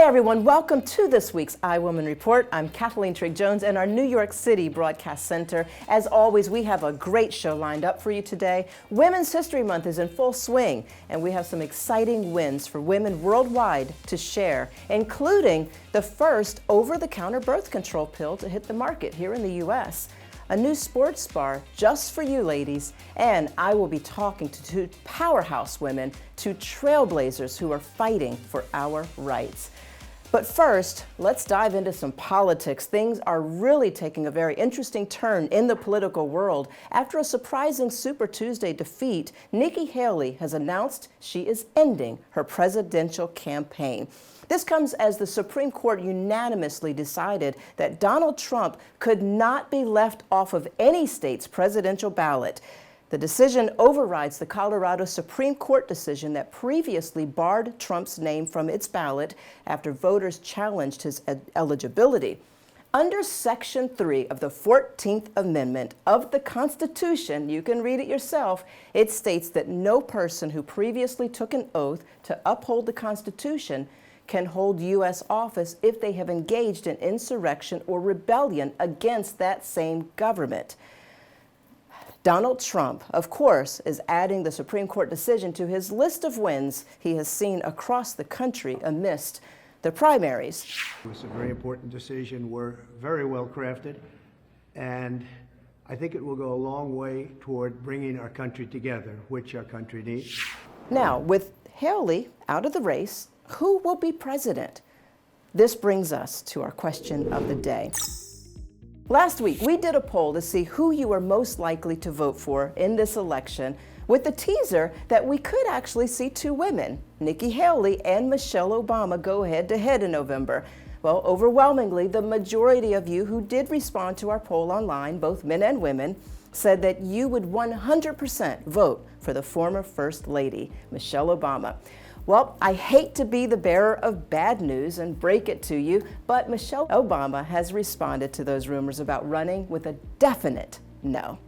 everyone, welcome to this week's iWoman Report. I'm Cathleen Trigg-Jones in our New York City Broadcast Center. As always, we have a great show lined up for you today. Women's History Month is in full swing, and we have some exciting wins for women worldwide to share, including the first over-the-counter birth control pill to hit the market here in the U.S., a new sports bar just for you ladies, and I will be talking to two powerhouse women, two trailblazers who are fighting for our rights. But first, let's dive into some politics. Things are really taking a very interesting turn in the political world. After a surprising Super Tuesday defeat, Nikki Haley has announced she is ending her presidential campaign. This comes as the Supreme Court unanimously decided that Donald Trump could not be left off of any state's presidential ballot. The decision overrides the Colorado Supreme Court decision that previously barred Trump's name from its ballot after voters challenged his eligibility. Under Section 3 of the 14th Amendment of the Constitution, you can read it yourself, it states that no person who previously took an oath to uphold the Constitution can hold U.S. office if they have engaged in insurrection or rebellion against that same government. Donald Trump, of course, is adding the Supreme Court decision to his list of wins he has seen across the country amidst the primaries. It was a very important decision. We're very well crafted, and I think it will go a long way toward bringing our country together, which our country needs. Now, with Haley out of the race, who will be president? This brings us to our question of the day. Last week, we did a poll to see who you are most likely to vote for in this election, with the teaser that we could actually see two women, Nikki Haley and Michelle Obama, go head-to-head in November. Well, overwhelmingly, the majority of you who did respond to our poll online, both men and women, said that you would 100% vote for the former First Lady, Michelle Obama. Well, I hate to be the bearer of bad news and break it to you, but Michelle Obama has responded to those rumors about running with a definite no.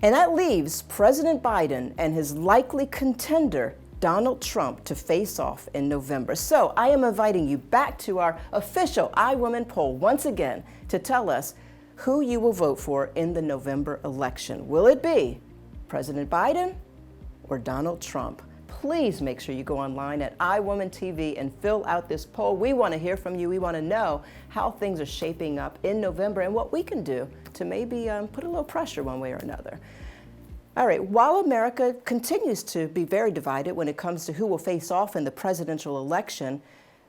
And that leaves President Biden and his likely contender, Donald Trump, to face off in November. So I am inviting you back to our official iWoman poll once again to tell us who you will vote for in the November election. Will it be President Biden or Donald Trump? Please make sure you go online at iWomanTV and fill out this poll. We want to hear from you. We want to know how things are shaping up in November and what we can do to maybe put a little pressure one way or another. All right, while America continues to be very divided when it comes to who will face off in the presidential election,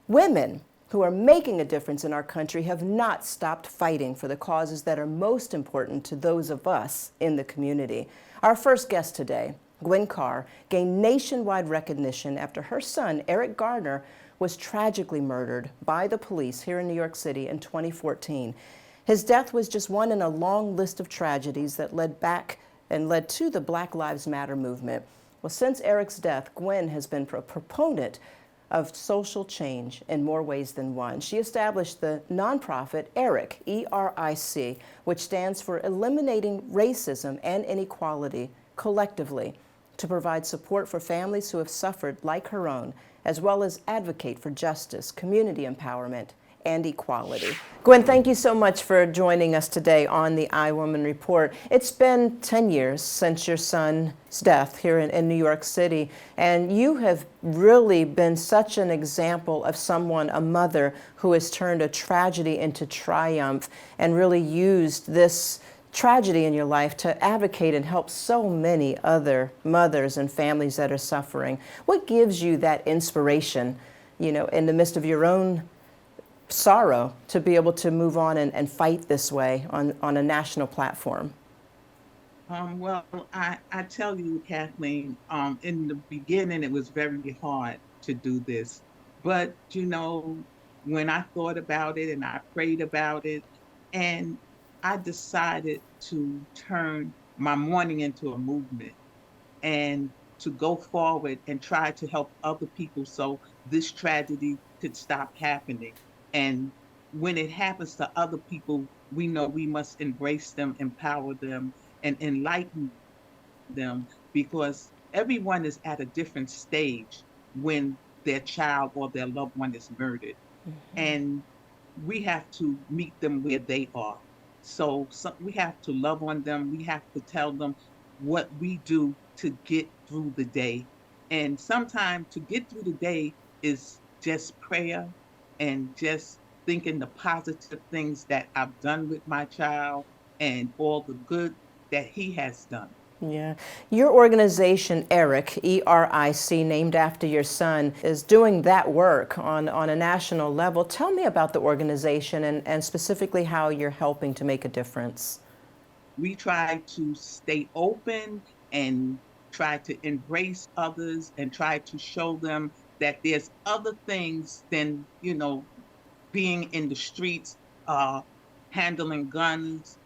women who are making a difference in our country have not stopped fighting for the causes that are most important to those of us in the community. Our first guest today, Gwen Carr, gained nationwide recognition after her son, Eric Garner, was tragically murdered by the police here in New York City in 2014. His death was just one in a long list of tragedies that led to the Black Lives Matter movement. Well, since Eric's death, Gwen has been a proponent of social change in more ways than one. She established the nonprofit ERIC, E-R-I-C, which stands for Eliminating Racism and Inequality Collectively, to provide support for families who have suffered like her own, as well as advocate for justice, community empowerment, and equality. Gwen, thank you so much for joining us today on the iWoman Report. It's been 10 years since your son's death here in New York City, and you have really been such an example of someone, a mother, who has turned a tragedy into triumph and really used this tragedy in your life to advocate and help so many other mothers and families that are suffering. What gives you that inspiration, in the midst of your own sorrow, to be able to move on and fight this way on a national platform? Well, I tell you, Kathleen, in the beginning, it was very hard to do this. But, when I thought about it and I prayed about it, and I decided to turn my mourning into a movement and to go forward and try to help other people so this tragedy could stop happening. And when it happens to other people, we know we must embrace them, empower them, and enlighten them, because everyone is at a different stage when their child or their loved one is murdered. and we have to meet them where they are. So we have to love on them. We have to tell them what we do to get through the day. And sometimes to get through the day is just prayer and just thinking the positive things that I've done with my child and all the good that he has done. Yeah. Your organization, ERIC, E-R-I-C, named after your son, is doing that work on a national level. Tell me about the organization and specifically how you're helping to make a difference. We try to stay open and try to embrace others and try to show them that there's other things than, being in the streets, handling guns,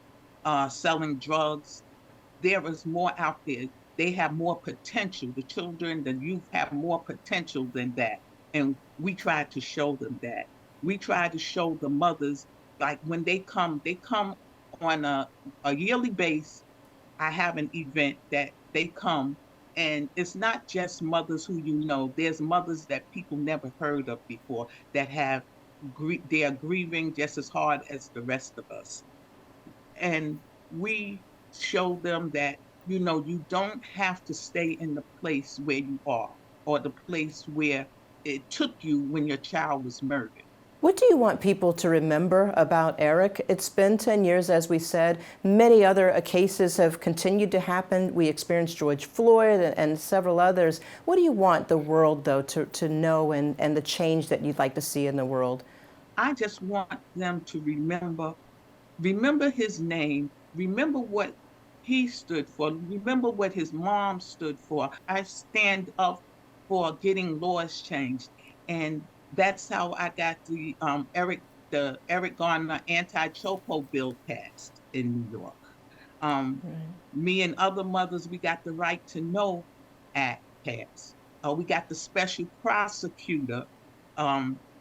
selling drugs. There is more out there. They have more potential. The children, the youth have more potential than that. And we try to show them that. We try to show the mothers, like when they come on a yearly base. I have an event that they come, and it's not just mothers who there's mothers that people never heard of before that they are grieving just as hard as the rest of us. And we show them that you don't have to stay in the place where you are or the place where it took you when your child was murdered. What do you want people to remember about Eric? It's been 10 years, as we said. Many other cases have continued to happen. We experienced George Floyd and several others. What do you want the world, though, to know and the change that you'd like to see in the world? I just want them to remember his name, remember what he stood for, remember what his mom stood for. I stand up for getting laws changed, and that's how I got the Eric Garner anti-chokehold bill passed in New York. Right. Me and other mothers, we got the Right to Know Act passed. We got the special prosecutor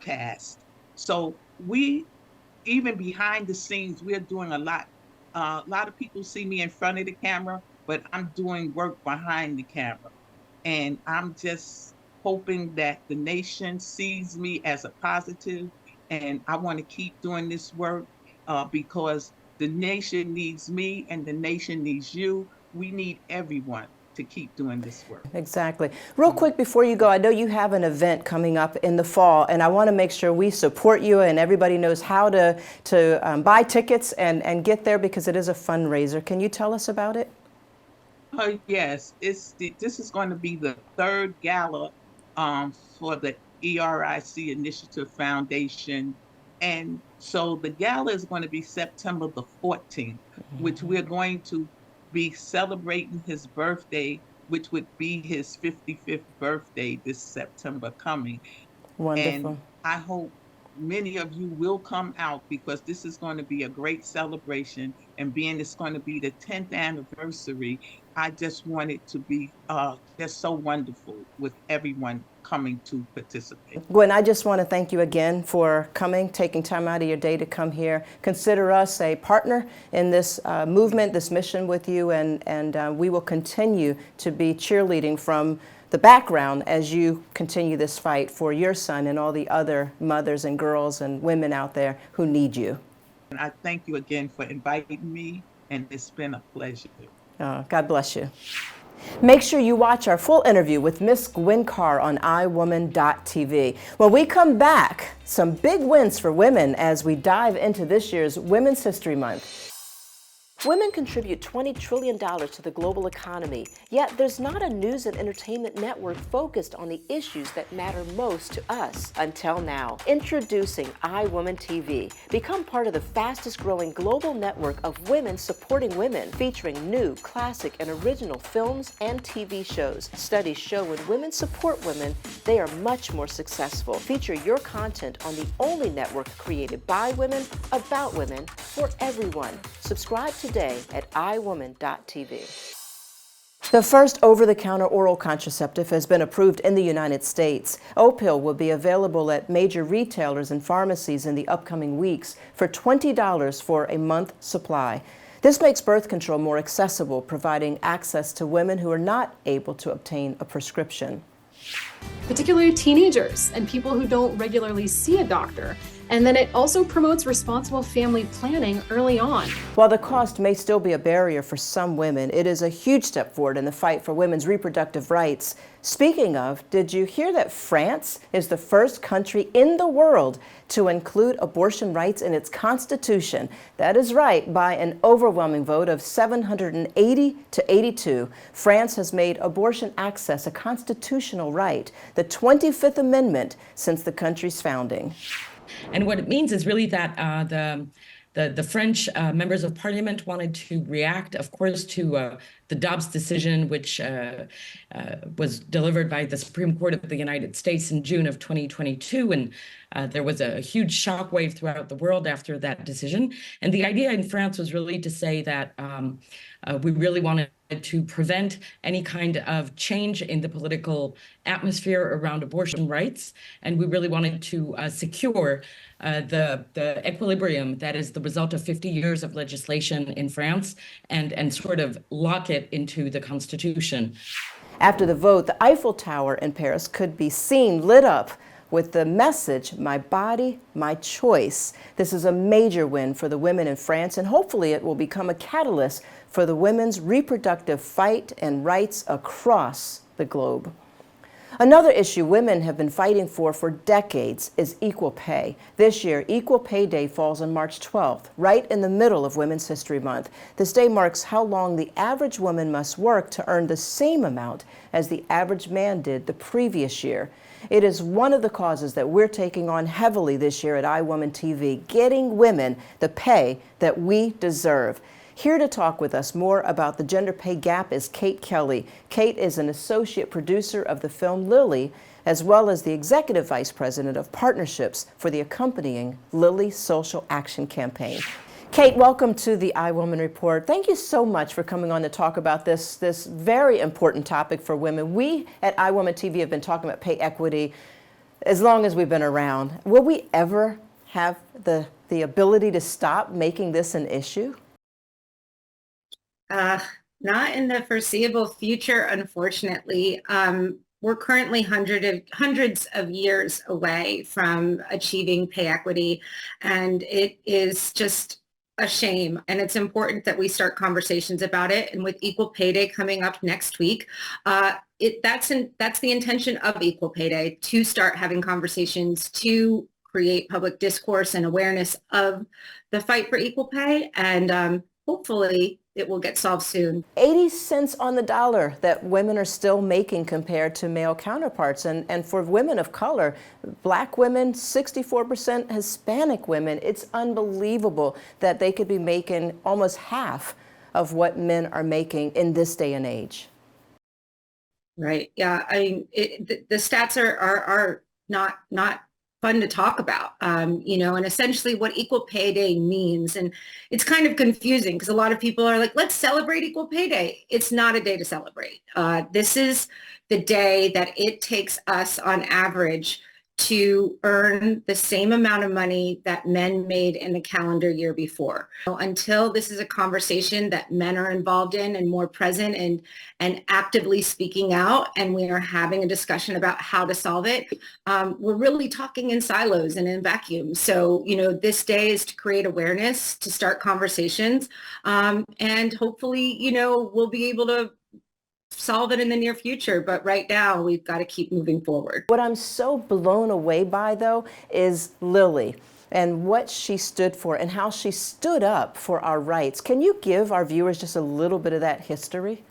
passed. So we, even behind the scenes, we're doing a lot. A lot of people see me in front of the camera, but I'm doing work behind the camera. And I'm just hoping that the nation sees me as a positive, and I want to keep doing this work because the nation needs me and the nation needs you. We need everyone to keep doing this work. Exactly. Real quick before you go, I know you have an event coming up in the fall, and I want to make sure we support you and everybody knows how to buy tickets and get there because it is a fundraiser. Can you tell us about it? Yes, this is going to be the third gala for the ERIC Initiative Foundation. And so the gala is going to be September the 14th, which we're going to be celebrating his birthday, which would be his 55th birthday this September coming. Wonderful. And I hope many of you will come out because this is going to be a great celebration. And being it's going to be the 10th anniversary, I just want it to be just so wonderful with everyone coming to participate. Gwen, I just want to thank you again for coming, taking time out of your day to come here. Consider us a partner in this movement, this mission with you, and we will continue to be cheerleading from the background as you continue this fight for your son and all the other mothers and girls and women out there who need you. And I thank you again for inviting me, and it's been a pleasure. God bless you. Make sure you watch our full interview with Miss Gwen Carr on iWoman.tv. When we come back, some big wins for women as we dive into this year's Women's History Month. Women contribute $20 trillion to the global economy, yet there's not a news and entertainment network focused on the issues that matter most to us until now. Introducing iWomanTV. Become part of the fastest growing global network of women supporting women, featuring new, classic, and original films and TV shows. Studies show when women support women, they are much more successful. Feature your content on the only network created by women, about women, for everyone. Subscribe today at iWoman.tv. The first over-the-counter oral contraceptive has been approved in the United States. Opill will be available at major retailers and pharmacies in the upcoming weeks for $20 for a month supply. This makes birth control more accessible, providing access to women who are not able to obtain a prescription. particularly teenagers and people who don't regularly see a doctor. And then it also promotes responsible family planning early on. While the cost may still be a barrier for some women, it is a huge step forward in the fight for women's reproductive rights. Speaking of, did you hear that France is the first country in the world to include abortion rights in its constitution? That is right, by an overwhelming vote of 780 to 82, France has made abortion access a constitutional right, the 25th Amendment since the country's founding. And what it means is really that the French members of parliament wanted to react, of course, to the Dobbs decision, which was delivered by the Supreme Court of the United States in June of 2022. And there was a huge shockwave throughout the world after that decision. And the idea in France was really to say that we really wanted to prevent any kind of change in the political atmosphere around abortion rights. And we really wanted to secure the equilibrium that is the result of 50 years of legislation in France and sort of lock it into the Constitution. After the vote, the Eiffel Tower in Paris could be seen lit up with the message, "My body, my choice." This is a major win for the women in France, and hopefully it will become a catalyst for the women's reproductive fight and rights across the globe. Another issue women have been fighting for decades is equal pay. This year, Equal Pay Day falls on March 12th, right in the middle of Women's History Month. This day marks how long the average woman must work to earn the same amount as the average man did the previous year. It is one of the causes that we're taking on heavily this year at iWomanTV, getting women the pay that we deserve. Here to talk with us more about the gender pay gap is Kelley. Kate is an associate producer of the film Lily, as well as the executive vice president of partnerships for the accompanying Lily Social Action Campaign. Kate, welcome to the iWoman Report. Thank you so much for coming on to talk about this very important topic for women. We at iWomanTV have been talking about pay equity as long as we've been around. Will we ever have the ability to stop making this an issue? Not in the foreseeable future, unfortunately. We're currently hundreds of years away from achieving pay equity, and it is just a shame. And it's important that we start conversations about it. And with Equal Pay Day coming up next week, that's the intention of Equal Pay Day, to start having conversations, to create public discourse and awareness of the fight for equal pay, and hopefully it will get solved soon. 80 cents on the dollar that women are still making compared to male counterparts. And for women of color, Black women, 64%, Hispanic women, it's unbelievable that they could be making almost half of what men are making in this day and age. Right. Yeah. I mean, the stats are not fun to talk about, and essentially what Equal Pay Day means. And it's kind of confusing because a lot of people are like, let's celebrate Equal Pay Day. It's not a day to celebrate. This is the day that it takes us on average to earn the same amount of money that men made in the calendar year before. Until this is a conversation that men are involved in and more present and actively speaking out, and we are having a discussion about how to solve it, we're really talking in silos and in vacuums. So, this day is to create awareness, to start conversations, and hopefully, we'll be able to solve it in the near future. But right now, we've got to keep moving forward. What I'm so blown away by, though, is Lily and what she stood for and how she stood up for our rights. Can you give our viewers just a little bit of that history?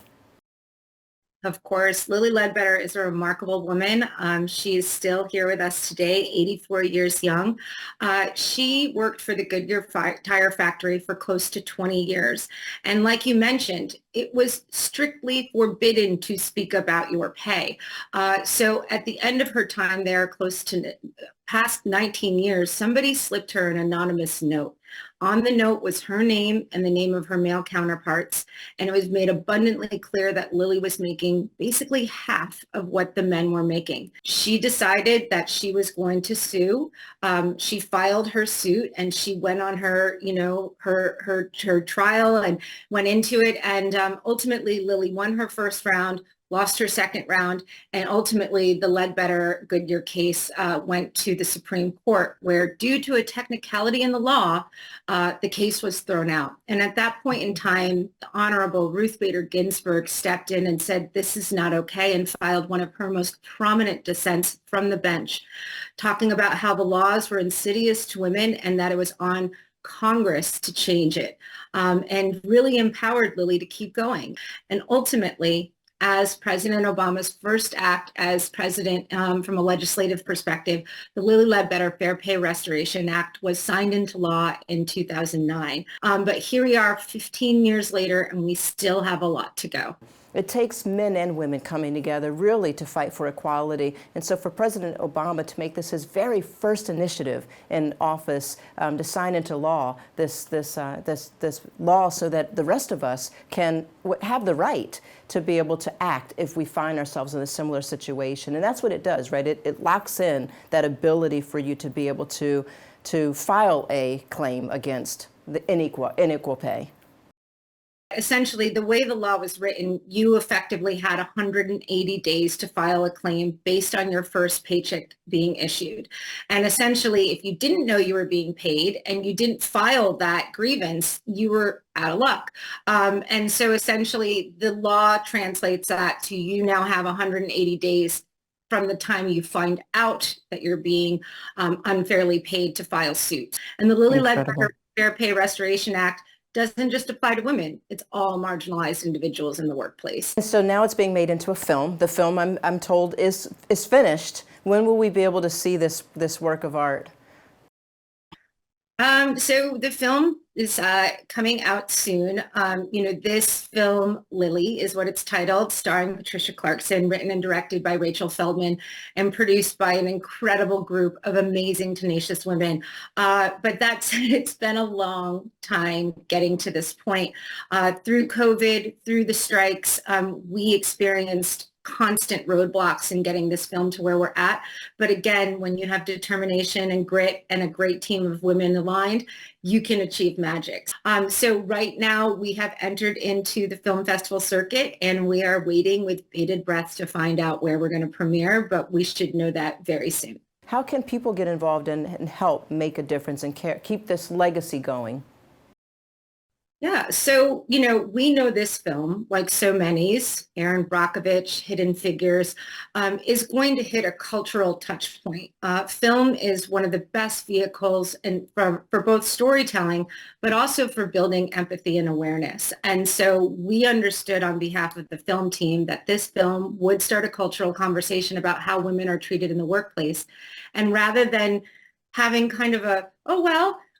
Of course, Lily Ledbetter is a remarkable woman. She is still here with us today, 84 years young. She worked for the Goodyear Tire Factory for close to 20 years. And like you mentioned, it was strictly forbidden to speak about your pay. So at the end of her time there, close to past 19 years, somebody slipped her an anonymous note. On the note was her name and the name of her male counterparts, and it was made abundantly clear that Lily was making basically half of what the men were making. She decided that she was going to sue. She filed her suit, and she went on her trial and went into it, and ultimately Lily won her first round, lost her second round, and ultimately the Ledbetter-Goodyear case went to the Supreme Court, where due to a technicality in the law, the case was thrown out. And at that point in time, the Honorable Ruth Bader Ginsburg stepped in and said, this is not okay, and filed one of her most prominent dissents from the bench, talking about how the laws were insidious to women and that it was on Congress to change it, and really empowered Lilly to keep going. And ultimately, as President Obama's first act as president, from a legislative perspective, the Lilly Ledbetter Fair Pay Restoration Act was signed into law in 2009. But here we are 15 years later, and we still have a lot to go. It takes men and women coming together really to fight for equality. And so for President Obama to make this his very first initiative in office, to sign into law this law so that the rest of us can have the right to be able to act if we find ourselves in a similar situation. And that's what it does, right? It locks in that ability for you to be able to file a claim against the unequal pay. Essentially, the way the law was written, you effectively had 180 days to file a claim based on your first paycheck being issued. And essentially, if you didn't know you were being paid and you didn't file that grievance, you were out of luck. And so essentially, the law translates that to you now have 180 days from the time you find out that you're being unfairly paid to file suit. And the Lilly Ledbetter Fair Pay Restoration Act doesn't just apply to women. It's all marginalized individuals in the workplace. And so now it's being made into a film. The film, I'm told, is finished. When will we be able to see this work of art? So the film is coming out soon. This film, Lilly, is what it's titled, starring Patricia Clarkson, written and directed by Rachel Feldman, and produced by an incredible group of amazing, tenacious women. But that said, it's been a long time getting to this point. Through COVID, through the strikes, we experienced constant roadblocks in getting this film to where we're at. But again, when you have determination and grit and a great team of women aligned, you can achieve magic. So right now we have entered into the film festival circuit, and we are waiting with bated breath to find out where we're going to premiere, but we should know that very soon. How can people get involved and help make a difference and keep this legacy going? Yeah, so, we know this film, like so many's, Erin Brockovich, Hidden Figures, is going to hit a cultural touch point. Film is one of the best vehicles for both storytelling, but also for building empathy and awareness. And so we understood on behalf of the film team that this film would start a cultural conversation about how women are treated in the workplace. And rather than having kind of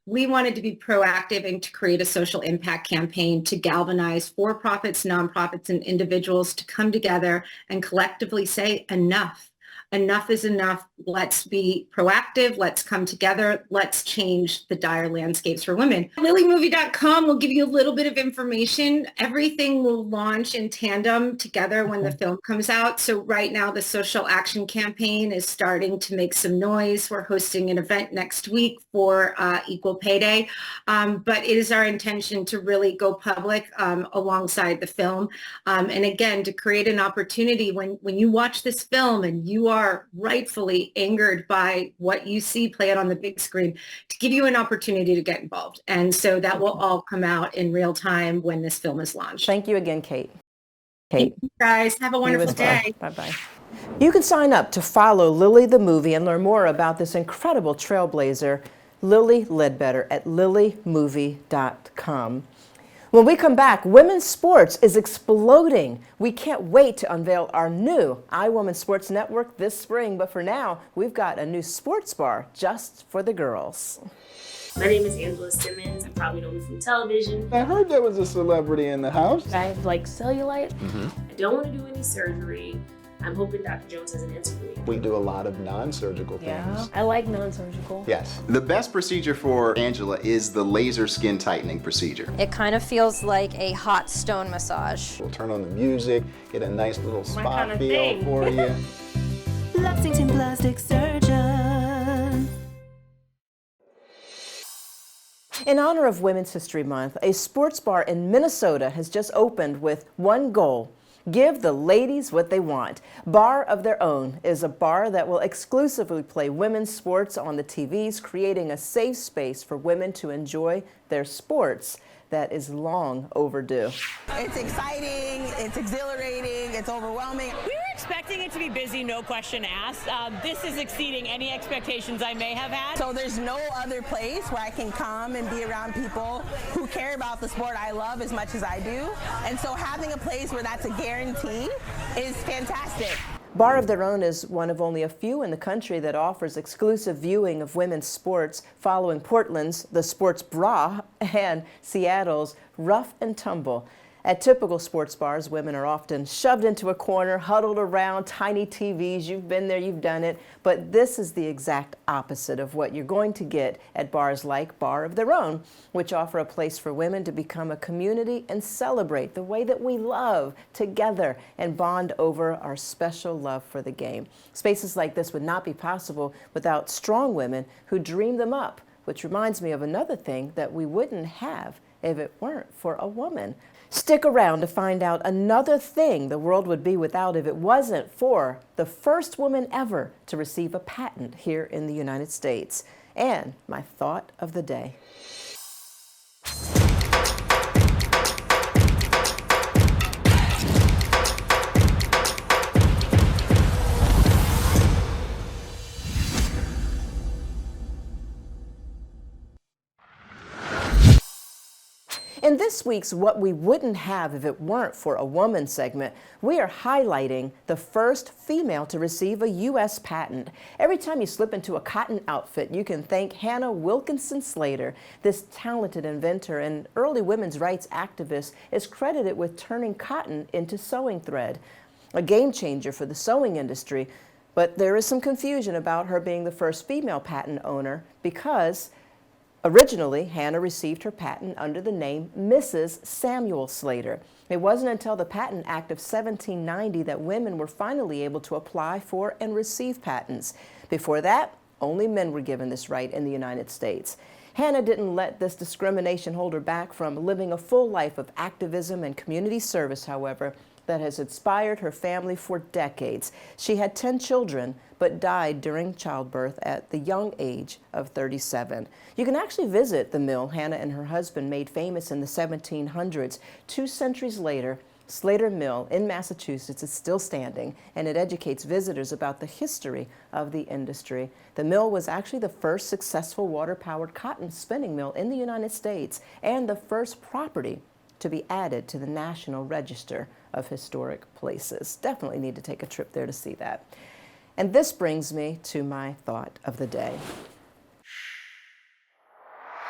we wanted to be proactive and to create a social impact campaign to galvanize for-profits, nonprofits, and individuals to come together and collectively say, enough. Enough is enough. Let's be proactive. Let's come together. Let's change the dire landscapes for women. LillyMovie.com will give you a little bit of information. Everything will launch in tandem together when the film comes out. So right now, the social action campaign is starting to make some noise. We're hosting an event next week for Equal Pay Day. But it is our intention to really go public alongside the film. And again, to create an opportunity when you watch this film and you are rightfully angered by what you see play out on the big screen, to give you an opportunity to get involved. And so that will all come out in real time when this film is launched. Thank you again, Kate. Thank you guys. Have a wonderful day. Bye-bye. You can sign up to follow Lilly the movie and learn more about this incredible trailblazer, Lilly Ledbetter, at LillyMovie.com. When we come back, women's sports is exploding. We can't wait to unveil our new iWoman Sports Network this spring, but for now, we've got a new sports bar just for the girls. My name is Angela Simmons. I probably know me from television. I heard there was a celebrity in the house. I have cellulite. I don't want to do any surgery. I'm hoping Dr. Jones has an answer for me. We do a lot of non-surgical things. Yeah, I like non-surgical. Yes. The best procedure for Angela is the laser skin tightening procedure. It kind of feels like a hot stone massage. We'll turn on the music, get a nice little My spa kind of feel thing. for you. Lexington Plastic Surgeon. In honor of Women's History Month, a sports bar in Minnesota has just opened with one goal: Give the ladies what they want. Bar of Their Own is a bar that will exclusively play women's sports on the TVs, creating a safe space for women to enjoy their sports that is long overdue. It's exciting, it's exhilarating, it's overwhelming. We were expecting it to be busy, no question asked. This is exceeding any expectations I may have had. So there's no other place where I can come and be around people who care about the sport I love as much as I do. And so having a place where that's a guarantee is fantastic. Bar of Their Own is one of only a few in the country that offers exclusive viewing of women's sports, following Portland's The Sports Bra and Seattle's Rough and Tumble. At typical sports bars, women are often shoved into a corner, huddled around tiny TVs. You've been there, you've done it. But this is the exact opposite of what you're going to get at bars like Bar of Their Own, which offer a place for women to become a community and celebrate the way that we love together and bond over our special love for the game. Spaces like this would not be possible without strong women who dream them up, which reminds me of another thing that we wouldn't have if it weren't for a woman. Stick around to find out another thing the world would be without if it wasn't for the first woman ever to receive a patent here in the United States, and my thought of the day. In this week's What We Wouldn't Have If It Weren't for a Woman segment, we are highlighting the first female to receive a U.S. patent. Every time you slip into a cotton outfit, you can thank Hannah Wilkinson Slater. This talented inventor and early women's rights activist is credited with turning cotton into sewing thread, a game changer for the sewing industry. But there is some confusion about her being the first female patent owner because originally, Hannah received her patent under the name Mrs. Samuel Slater. It wasn't until the Patent Act of 1790 that women were finally able to apply for and receive patents. Before that, only men were given this right in the United States. Hannah didn't let this discrimination hold her back from living a full life of activism and community service, however, that has inspired her family for decades. She had 10 children, but died during childbirth at the young age of 37. You can actually visit the mill Hannah and her husband made famous in the 1700s. 2 centuries later, Slater Mill in Massachusetts is still standing, and it educates visitors about the history of the industry. The mill was actually the first successful water-powered cotton spinning mill in the United States and the first property to be added to the National Register of Historic Places. Definitely need to take a trip there to see that. And this brings me to my thought of the day.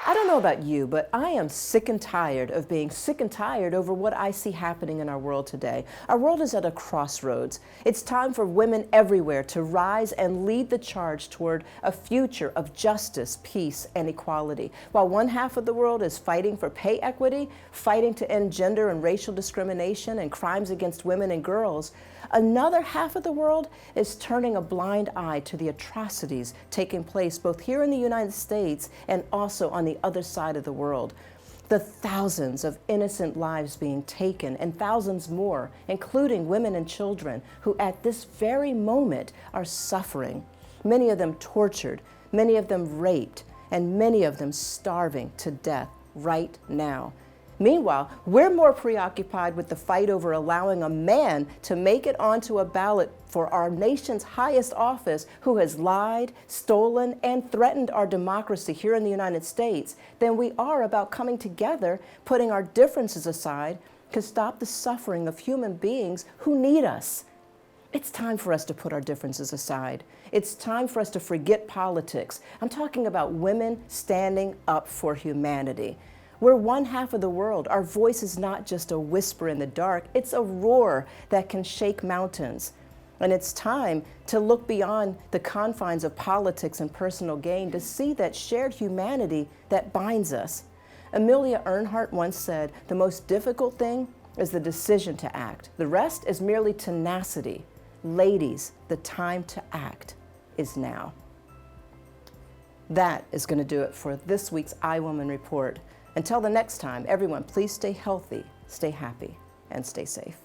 I don't know about you, but I am sick and tired of being sick and tired over what I see happening in our world today. Our world is at a crossroads. It's time for women everywhere to rise and lead the charge toward a future of justice, peace, and equality. While one half of the world is fighting for pay equity, fighting to end gender and racial discrimination and crimes against women and girls, another half of the world is turning a blind eye to the atrocities taking place both here in the United States and also on the other side of the world. The thousands of innocent lives being taken and thousands more, including women and children, who at this very moment are suffering. Many of them tortured, many of them raped, and many of them starving to death right now. Meanwhile, we're more preoccupied with the fight over allowing a man to make it onto a ballot for our nation's highest office who has lied, stolen, and threatened our democracy here in the United States than we are about coming together, putting our differences aside to stop the suffering of human beings who need us. It's time for us to put our differences aside. It's time for us to forget politics. I'm talking about women standing up for humanity. We're one half of the world. Our voice is not just a whisper in the dark, it's a roar that can shake mountains. And it's time to look beyond the confines of politics and personal gain to see that shared humanity that binds us. Amelia Earhart once said, "The most difficult thing is the decision to act. The rest is merely tenacity." Ladies, the time to act is now. That is going to do it for this week's iWoman Report. Until the next time, everyone, please stay healthy, stay happy, and stay safe.